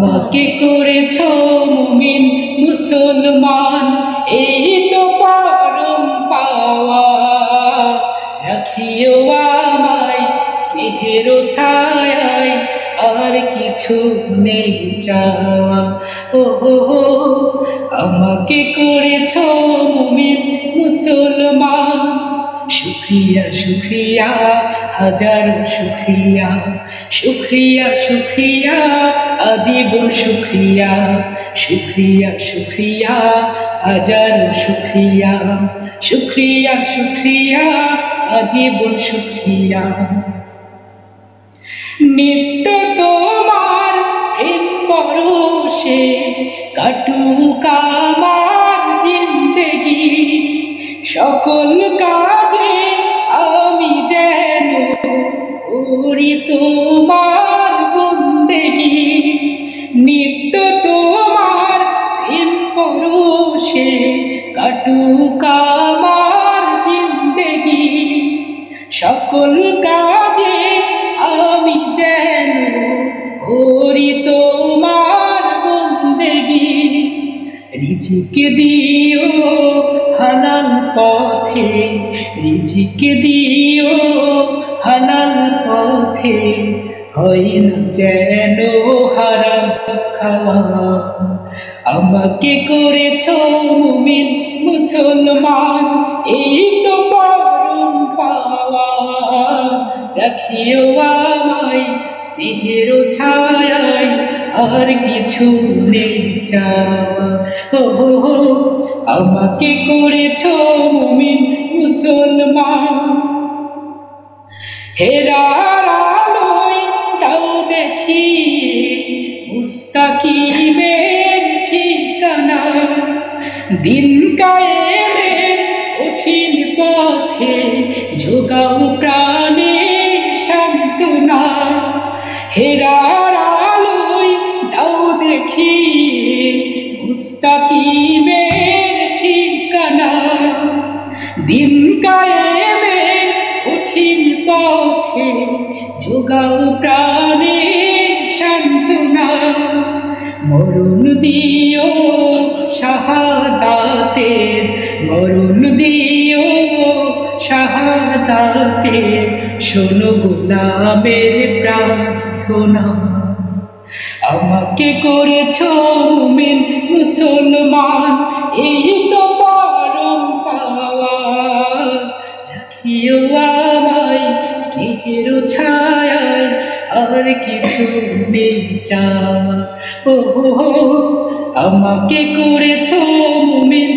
আমাকে করেছ মুমিন মুসলমান, এই তো পরম পাওয়া। রাখিও আমায় স্নেহের ছায়ায়, আর কিছু নেই চাওয়া। ও আমাকে করেছ মুমিন মুসলমান। শুকরিয়া শুকরিয়া হাজারো শুকরিয়া, শুকরিয়া শুকরিয়া আজীবন শুকরিয়া। শুকরিয়া শুকরিয়া হাজারো শুকরিয়া, শুকরিয়া শুকরিয়া আজীবন শুকরিয়া। নিত্য তোমার প্রেম পরশে কাটুক আমার জিন্দেগি, সকল কাজে আমি যেন করি তোমার বন্দেগি। নিত্য তোমার প্রেম পরশে কাটুক আমার জিন্দেগি, সকল কাজে আমি যেন করি তোমার বন্দেগি। রিজিক দিও হালাল পথে, রিজিক দিও হালাল পথে, হয় না যেন হারাম খাওয়া। আমাকে করেছ মুমিন মুসলমান, এই তো পরম পাওয়া। রাখিও আমায় স্নেহের ছায়ায়, আর কিছু নেই চাওয়া। আমাকে করেছ মুমিন মুসলমান। হেরার আলোয় দাও দেখিয়ে মুস্তাকিমের ঠিকানা, দিন কায়েমের কঠিন পথে যোগাও প্রাণে সান্ত্বনা। হেরার আলোয় দাও দেখিয়ে মুস্তাকিমের ঠিকানা, দিন কায়েমের কঠিন পথে যোগাও প্রাণে সান্ত্বনা। মরণ দিও শাহাদাতের, মরণ দিও শাহাদাতের, শোনো গোলামের প্রার্থনা। আমাকে করেছ মুমিন মুসলমান, এই তো পরম পাওয়া। রাখিও আমায় স্নেহের ছায়ায়, আর কিছু নেই চাওয়া। আমাকে করেছ মুমিন